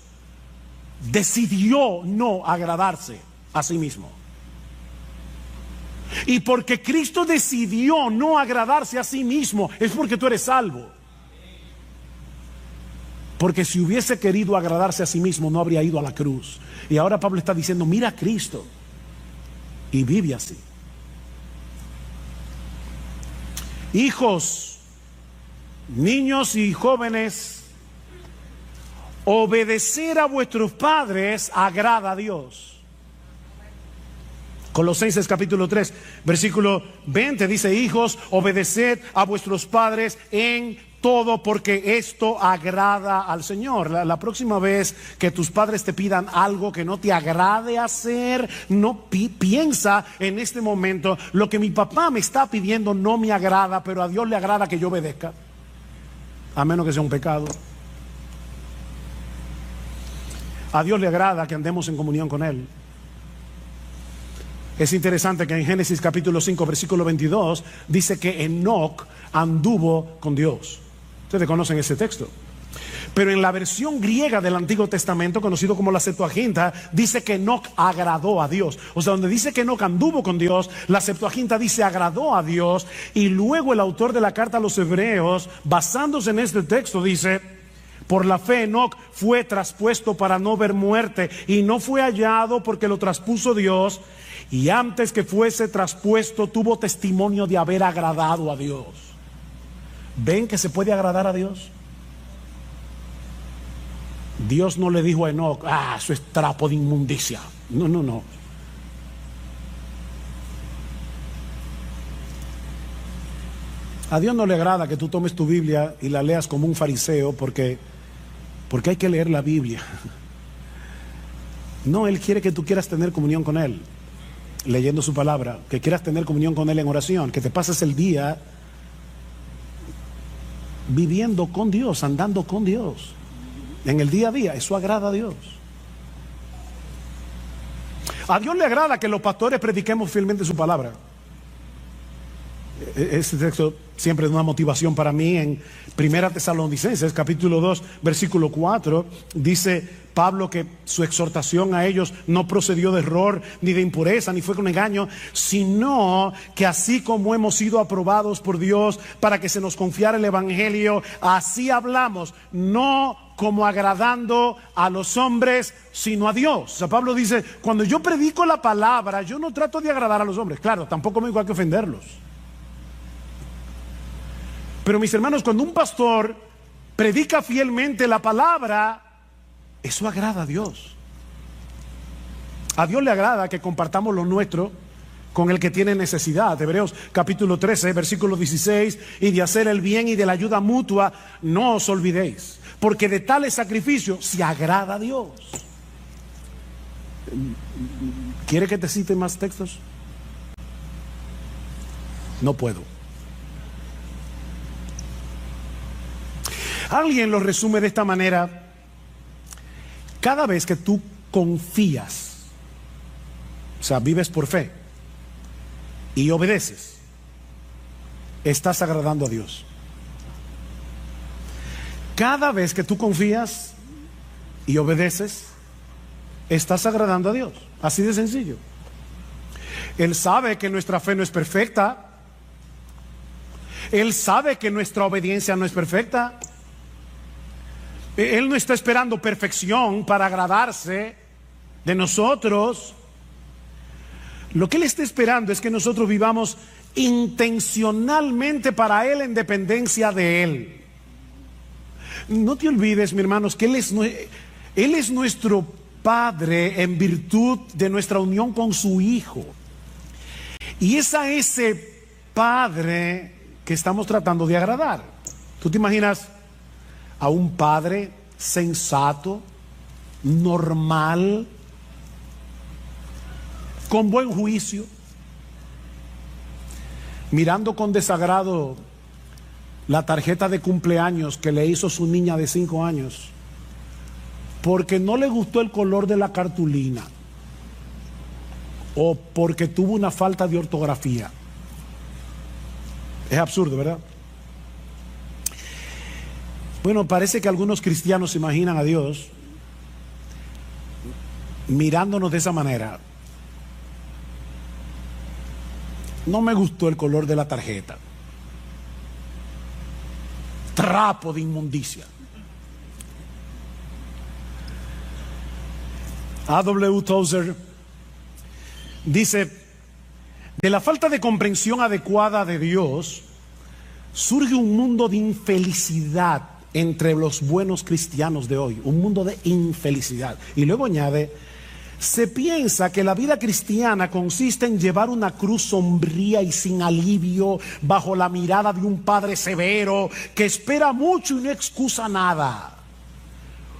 decidió no agradarse a sí mismo. Y porque Cristo decidió no agradarse a sí mismo, es porque tú eres salvo. Porque si hubiese querido agradarse a sí mismo, no habría ido a la cruz. Y ahora Pablo está diciendo: mira a Cristo y vive así. Hijos, niños y jóvenes, obedecer a vuestros padres agrada a Dios. Colosenses capítulo 3, versículo 20 dice: hijos, obedeced a vuestros padres en todo, porque esto agrada al Señor. La próxima vez que tus padres te pidan algo que no te agrade hacer, no piensa en este momento: lo que mi papá me está pidiendo no me agrada, pero a Dios le agrada que yo obedezca, a menos que sea un pecado. A Dios le agrada que andemos en comunión con Él. Es interesante que en Génesis capítulo 5 versículo 22 dice que Enoc anduvo con Dios. Ustedes conocen ese texto. Pero en la versión griega del Antiguo Testamento, conocido como la Septuaginta, dice que Enoc agradó a Dios. O sea, donde dice que Enoc anduvo con Dios, la Septuaginta dice agradó a Dios. Y luego el autor de la carta a los Hebreos, basándose en este texto, dice: por la fe Enoc fue traspuesto para no ver muerte, y no fue hallado porque lo traspuso Dios, y antes que fuese traspuesto tuvo testimonio de haber agradado a Dios. ¿Ven que se puede agradar a Dios? Dios no le dijo a Enoc: eso es trapo de inmundicia. No. A Dios no le agrada que tú tomes tu Biblia y la leas como un fariseo porque hay que leer la Biblia. No, Él quiere que tú quieras tener comunión con Él, leyendo su palabra, que quieras tener comunión con Él en oración, que te pases el día viviendo con Dios, andando con Dios, en el día a día. Eso agrada a Dios. A Dios le agrada que los pastores prediquemos fielmente su palabra. Este texto siempre es una motivación para mí. En 1 Tesalonicenses capítulo 2 versículo 4 dice Pablo que su exhortación a ellos no procedió de error, ni de impureza, ni fue con engaño, sino que así como hemos sido aprobados por Dios para que se nos confiara el evangelio, así hablamos, no como agradando a los hombres, sino a Dios. O sea, Pablo dice: cuando yo predico la palabra, yo no trato de agradar a los hombres. Claro, tampoco me digo que ofenderlos. Pero mis hermanos, cuando un pastor predica fielmente la palabra, eso agrada a Dios. A Dios le agrada que compartamos lo nuestro con el que tiene necesidad. Hebreos capítulo 13, versículo 16: y de hacer el bien y de la ayuda mutua no os olvidéis, porque de tales sacrificios se agrada a Dios. ¿Quiere que te cite más textos? No puedo. Alguien lo resume de esta manera: cada vez que tú confías, o sea, vives por fe y obedeces, estás agradando a Dios. Cada vez que tú confías y obedeces, estás agradando a Dios. Así de sencillo. Él sabe que nuestra fe no es perfecta. Él sabe que nuestra obediencia no es perfecta. Él no está esperando perfección para agradarse de nosotros. Lo que Él está esperando es que nosotros vivamos intencionalmente para Él en dependencia de Él. No te olvides, mis hermanos, que Él es nuestro Padre en virtud de nuestra unión con su Hijo. Y es a ese Padre que estamos tratando de agradar. ¿Tú te imaginas a un padre sensato, normal, con buen juicio, mirando con desagrado la tarjeta de cumpleaños que le hizo su niña de 5 años porque no le gustó el color de la cartulina o porque tuvo una falta de ortografía. Es absurdo, ¿verdad? Bueno, parece que algunos cristianos se imaginan a Dios mirándonos de esa manera. No me gustó el color de la tarjeta. Trapo de inmundicia. A.W. Tozer dice: de la falta de comprensión adecuada de Dios surge un mundo de infelicidad entre los buenos cristianos de hoy, un mundo de infelicidad. Y luego añade: se piensa que la vida cristiana consiste en llevar una cruz sombría y sin alivio bajo la mirada de un padre severo que espera mucho y no excusa nada.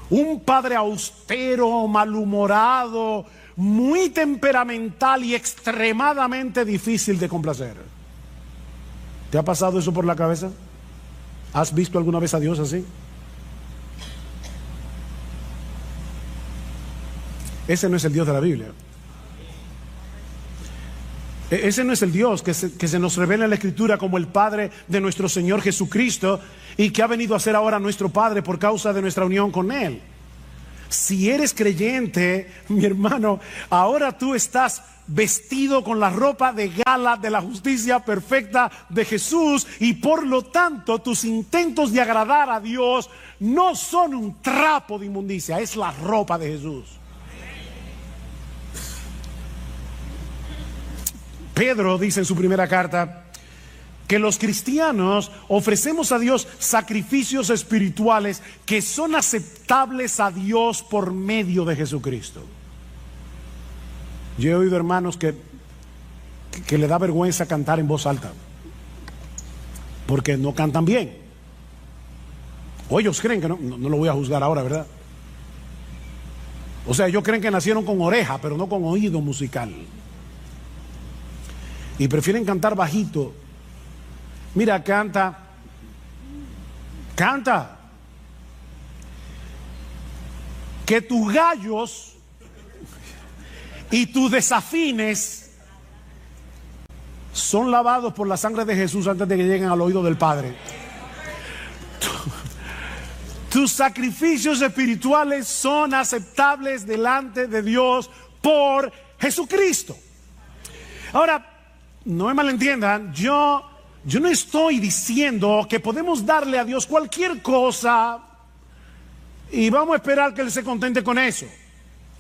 Un padre austero, malhumorado, muy temperamental y extremadamente difícil de complacer. ¿Te ha pasado eso por la cabeza? ¿Has visto alguna vez a Dios así? Ese no es el Dios de la Biblia. Ese no es el Dios que se nos revela en la Escritura como el Padre de nuestro Señor Jesucristo y que ha venido a ser ahora nuestro Padre por causa de nuestra unión con Él. Si eres creyente, mi hermano, ahora tú estás vestido con la ropa de gala de la justicia perfecta de Jesús y por lo tanto tus intentos de agradar a Dios no son un trapo de inmundicia, es la ropa de Jesús. Pedro dice en su primera carta que los cristianos ofrecemos a Dios sacrificios espirituales que son aceptables a Dios por medio de Jesucristo. Yo he oído hermanos que le da vergüenza cantar en voz alta porque no cantan bien. O ellos creen que no lo voy a juzgar ahora, ¿verdad? O sea, ellos creen que nacieron con oreja, pero no con oído musical. Y prefieren cantar bajito. Mira, canta. Que tus gallos y tus desafines son lavados por la sangre de Jesús antes de que lleguen al oído del Padre. Tus sacrificios espirituales son aceptables delante de Dios por Jesucristo. Ahora, no me malentiendan, yo no estoy diciendo que podemos darle a Dios cualquier cosa y vamos a esperar que Él se contente con eso.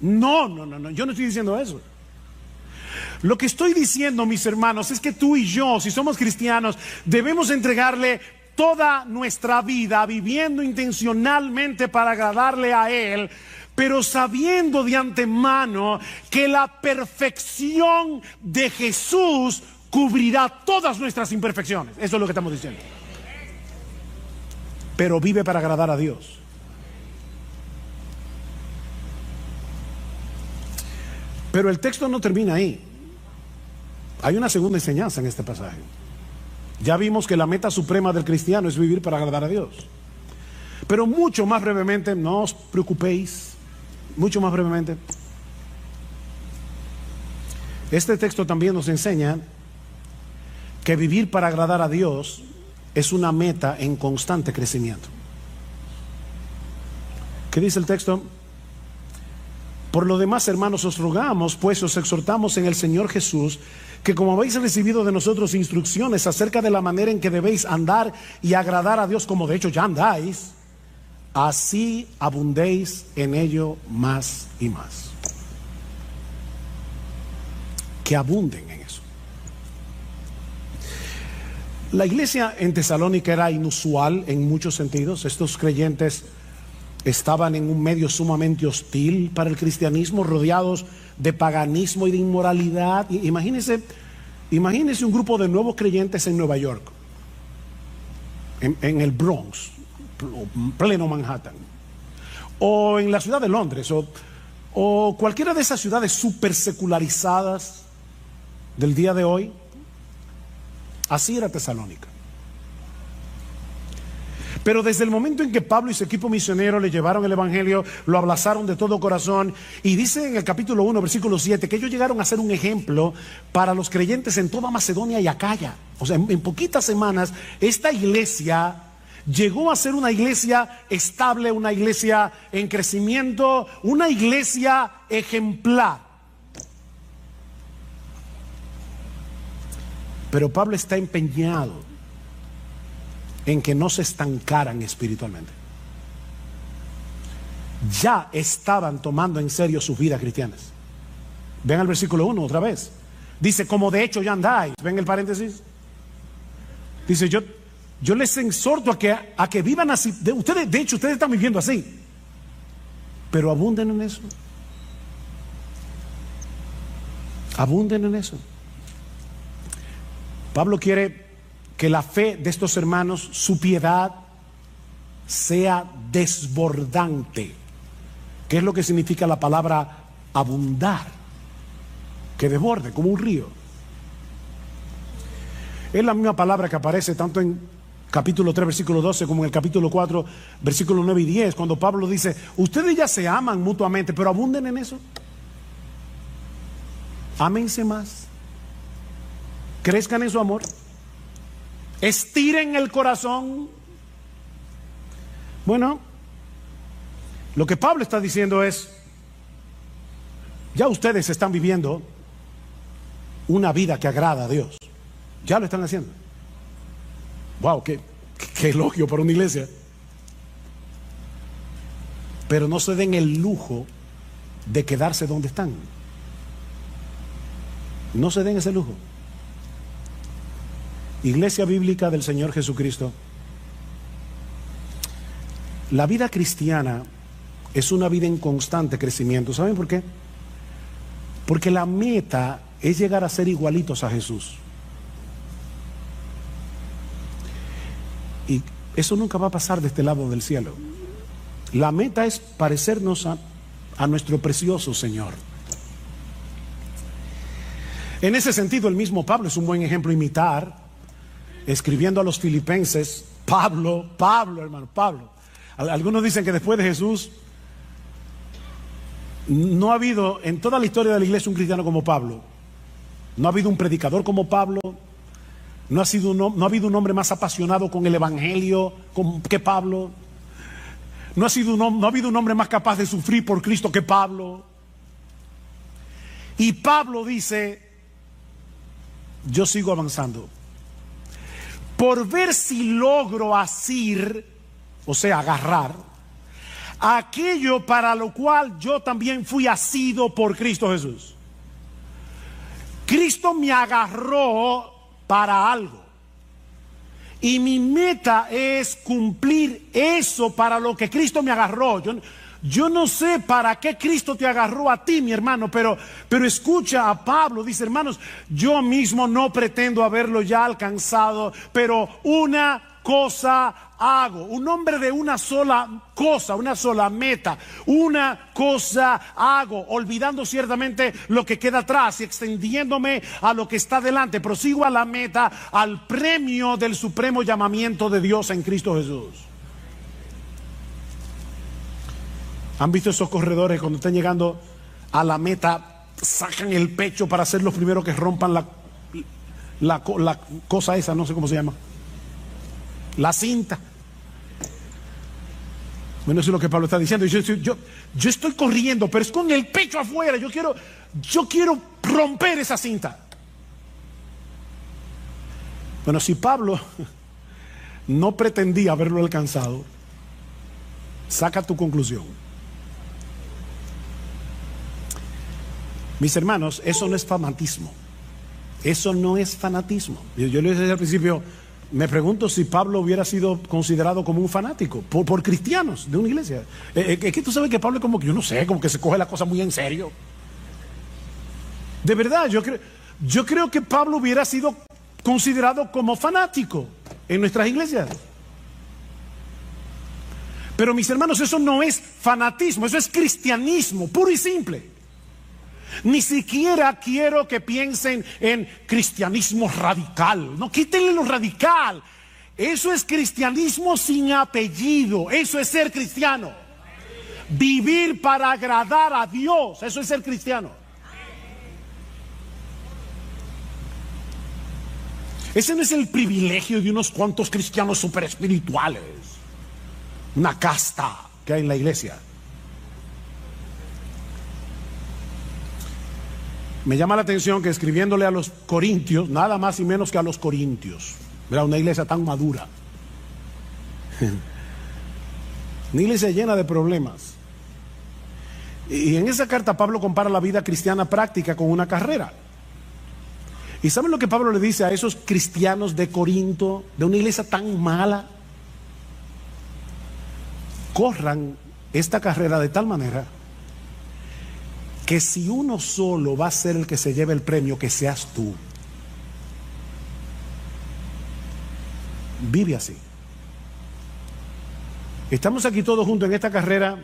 No, yo no estoy diciendo eso. Lo que estoy diciendo, mis hermanos, es que tú y yo, si somos cristianos, debemos entregarle toda nuestra vida viviendo intencionalmente para agradarle a Él, pero sabiendo de antemano que la perfección de Jesús cubrirá todas nuestras imperfecciones. Eso es lo que estamos diciendo. Pero vive para agradar a Dios. Pero el texto no termina ahí. Hay una segunda enseñanza en este pasaje. Ya vimos que la meta suprema del cristiano es vivir para agradar a Dios. Pero mucho más brevemente, no os preocupéis, mucho más brevemente, este texto también nos enseña que vivir para agradar a Dios es una meta en constante crecimiento. ¿Qué dice el texto? Por lo demás, hermanos, os rogamos, pues os exhortamos en el Señor Jesús, que como habéis recibido de nosotros instrucciones acerca de la manera en que debéis andar y agradar a Dios, como de hecho ya andáis, así abundéis en ello más y más. Que abunden en eso. La iglesia en Tesalónica era inusual en muchos sentidos. Estos creyentes estaban en un medio sumamente hostil para el cristianismo, rodeados de paganismo y de inmoralidad. Imagínense un grupo de nuevos creyentes en Nueva York, en el Bronx, pleno Manhattan, o en la ciudad de Londres, o cualquiera de esas ciudades súper secularizadas del día de hoy. Así era Tesalónica. Pero desde el momento en que Pablo y su equipo misionero le llevaron el evangelio, lo abrazaron de todo corazón, y dice en el capítulo 1, versículo 7, que ellos llegaron a ser un ejemplo para los creyentes en toda Macedonia y Acaya. O sea, en poquitas semanas, esta iglesia llegó a ser una iglesia estable, una iglesia en crecimiento, una iglesia ejemplar. Pero Pablo está empeñado en que no se estancaran espiritualmente. Ya estaban tomando en serio sus vidas cristianas. Ven al versículo 1 otra vez. Dice, como de hecho ya andáis. Ven el paréntesis. Dice, yo les exhorto a que vivan así. De hecho, ustedes están viviendo así. Pero abunden en eso. Abunden en eso. Pablo quiere que la fe de estos hermanos, su piedad, sea desbordante. ¿Qué es lo que significa la palabra abundar? Que desborde, como un río. Es la misma palabra que aparece tanto en capítulo 3, versículo 12, como en el capítulo 4, versículo 9 y 10, cuando Pablo dice, ustedes ya se aman mutuamente, pero abunden en eso. Ámense más. Crezcan en su amor. Estiren el corazón. Bueno, lo que Pablo está diciendo es, ya ustedes están viviendo una vida que agrada a Dios. Ya lo están haciendo. Wow, qué elogio para una iglesia. Pero no se den el lujo de quedarse donde están. No se den ese lujo. Iglesia Bíblica del Señor Jesucristo, la vida cristiana es una vida en constante crecimiento. ¿Saben por qué? Porque la meta es llegar a ser igualitos a Jesús. Y eso nunca va a pasar de este lado del cielo. La meta es parecernos a nuestro precioso Señor. En ese sentido, el mismo Pablo es un buen ejemplo a imitar. Escribiendo a los filipenses, Pablo, hermano, Pablo. Algunos dicen que después de Jesús no ha habido en toda la historia de la iglesia un cristiano como Pablo. No ha habido un predicador como Pablo. No ha habido un hombre más apasionado con el evangelio que Pablo. No ha habido un hombre más capaz de sufrir por Cristo que Pablo. Y Pablo dice, yo sigo avanzando por ver si logro asir, o sea, agarrar, aquello para lo cual yo también fui asido por Cristo Jesús. Cristo me agarró para algo. Y mi meta es cumplir eso para lo que Cristo me agarró. Yo no sé para qué Cristo te agarró a ti, mi hermano, pero escucha a Pablo, dice, hermanos, yo mismo no pretendo haberlo ya alcanzado, pero una cosa hago. Un hombre de una sola cosa, una sola meta, una cosa hago, olvidando ciertamente lo que queda atrás y extendiéndome a lo que está delante. Prosigo a la meta, al premio del supremo llamamiento de Dios en Cristo Jesús. ¿Han visto esos corredores cuando están llegando a la meta, sacan el pecho para ser los primeros que rompan la cosa esa, no sé cómo se llama, la cinta? Bueno, eso es lo que Pablo está diciendo. Yo estoy corriendo, pero es con el pecho afuera. Yo quiero romper esa cinta. Bueno, si Pablo no pretendía haberlo alcanzado, saca tu conclusión. Mis hermanos, eso no es fanatismo. Eso no es fanatismo. Yo le decía al principio, me pregunto si Pablo hubiera sido considerado como un fanático por cristianos de una iglesia. Es que tú sabes que Pablo es como que, yo no sé, como que se coge la cosa muy en serio. De verdad, yo creo que Pablo hubiera sido considerado como fanático en nuestras iglesias. Pero mis hermanos, eso no es fanatismo, eso es cristianismo, puro y simple. Ni siquiera quiero que piensen en cristianismo radical. No, quítenle lo radical. Eso es cristianismo sin apellido. Eso es ser cristiano. Vivir para agradar a Dios. Eso es ser cristiano. Ese no es el privilegio de unos cuantos cristianos super espirituales. Una casta que hay en la iglesia. Me llama la atención que escribiéndole a los corintios, nada más y menos que a los corintios, era una iglesia tan madura, una iglesia llena de problemas. Y en esa carta Pablo compara la vida cristiana práctica con una carrera. ¿Y saben lo que Pablo le dice a esos cristianos de Corinto, de una iglesia tan mala? Corran esta carrera de tal manera que si uno solo va a ser el que se lleve el premio, que seas tú. Vive así. Estamos aquí todos juntos en esta carrera.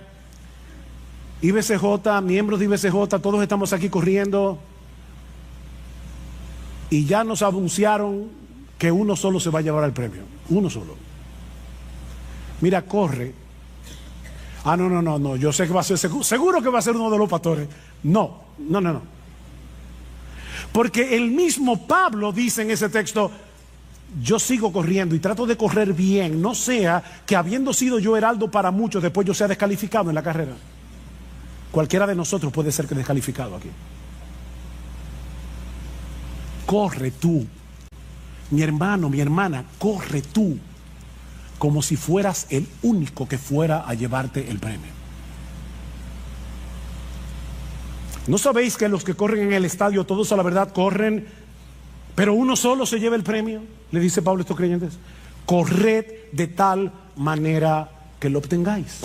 IBCJ, miembros de IBCJ, todos estamos aquí corriendo. Y ya nos anunciaron que uno solo se va a llevar el premio. Uno solo. Mira, corre. Ah, no, yo sé que va a ser, seguro que va a ser uno de los pastores. No. Porque el mismo Pablo dice en ese texto, yo sigo corriendo y trato de correr bien, no sea que habiendo sido yo heraldo para muchos, después yo sea descalificado en la carrera. Cualquiera de nosotros puede ser descalificado aquí. Corre tú, mi hermano, mi hermana, corre tú, como si fueras el único que fuera a llevarte el premio. ¿No sabéis que los que corren en el estadio, todos a la verdad corren, pero uno solo se lleva el premio? Le dice Pablo a estos creyentes. Corred de tal manera que lo obtengáis.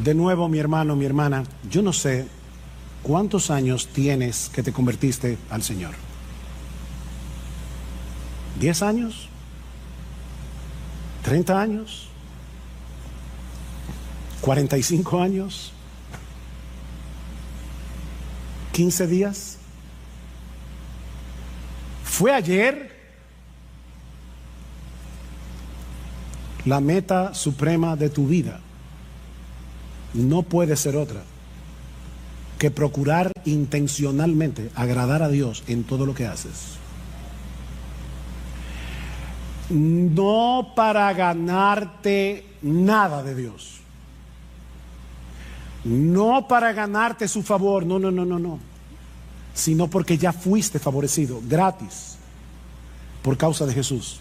De nuevo, mi hermano, mi hermana, yo no sé cuántos años tienes que te convertiste al Señor. ¿10 años? ¿30 años? ¿45 años? ¿15 días? ¿Fue ayer? La meta suprema de tu vida no puede ser otra que procurar intencionalmente agradar a Dios en todo lo que haces. No para ganarte nada de Dios, no para ganarte su favor, no, sino porque ya fuiste favorecido gratis por causa de Jesús.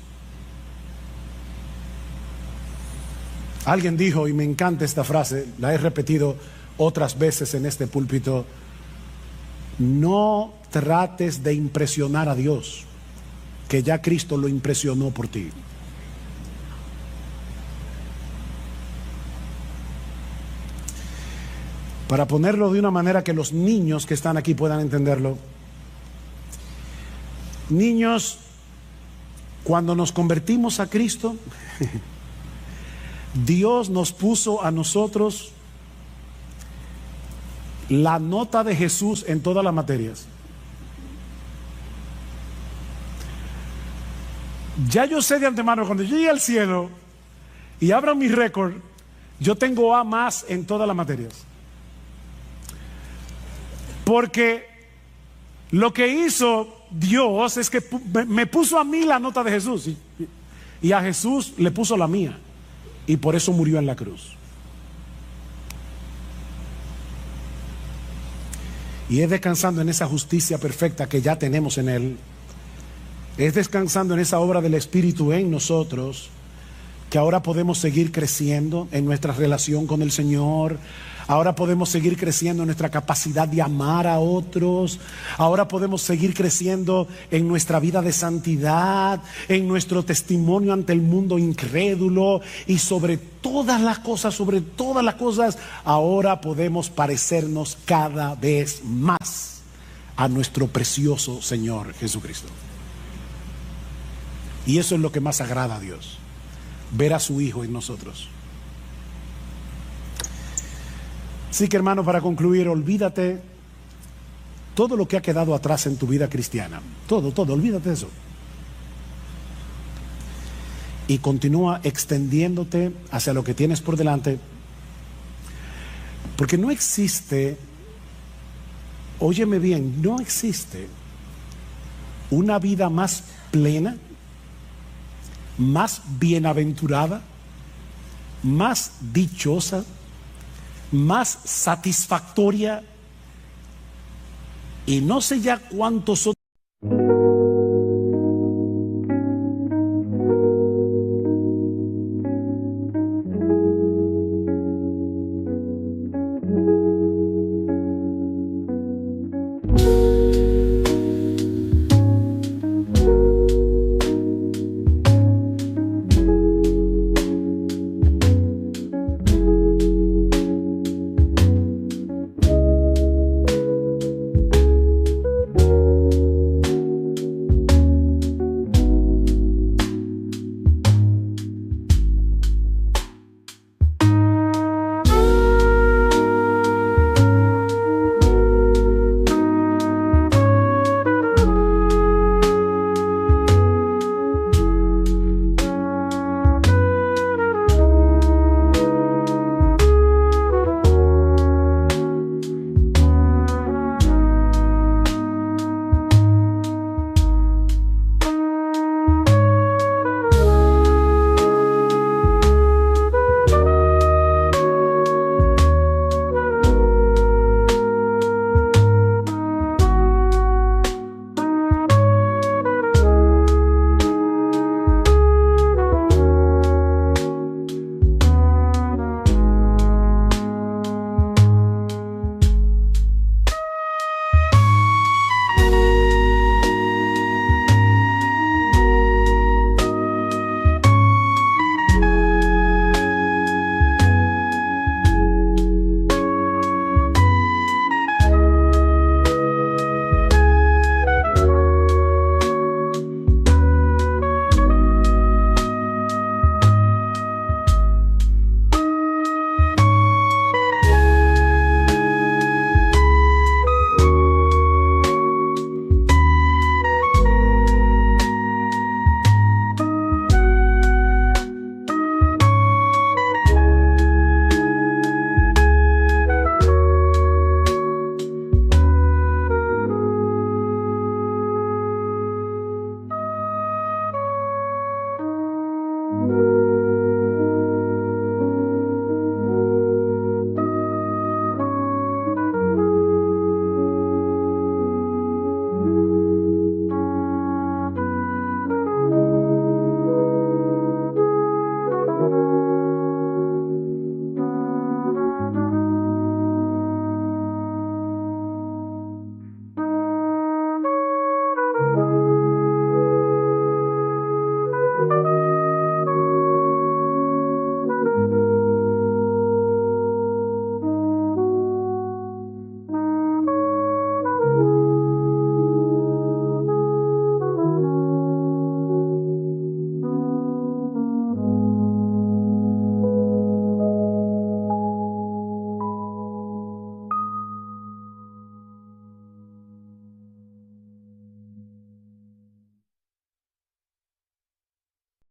Alguien dijo, y me encanta esta frase, la he repetido otras veces en este púlpito: no trates de impresionar a Dios, que ya Cristo lo impresionó por ti. Para ponerlo de una manera que los niños que están aquí puedan entenderlo. Niños, cuando nos convertimos a Cristo, Dios nos puso a nosotros la nota de Jesús en todas las materias. Ya yo sé de antemano, cuando yo llegue al cielo y abra mi récord, yo tengo A más en todas las materias. Porque lo que hizo Dios es que me puso a mí la nota de Jesús y a Jesús le puso la mía, y por eso murió en la cruz. Y es descansando en esa justicia perfecta que ya tenemos en Él, es descansando en esa obra del Espíritu en nosotros, que ahora podemos seguir creciendo en nuestra relación con el Señor. Ahora podemos seguir creciendo en nuestra capacidad de amar a otros. Ahora podemos seguir creciendo en nuestra vida de santidad, en nuestro testimonio ante el mundo incrédulo. Y sobre todas las cosas, ahora podemos parecernos cada vez más a nuestro precioso Señor Jesucristo. Y eso es lo que más agrada a Dios, ver a su Hijo en nosotros. Así que, hermano, para concluir, olvídate todo lo que ha quedado atrás en tu vida cristiana. Todo, olvídate de eso. Y continúa extendiéndote hacia lo que tienes por delante. Porque no existe, óyeme bien, no existe una vida más plena, más bienaventurada, más dichosa, más satisfactoria, y no sé ya cuántos otros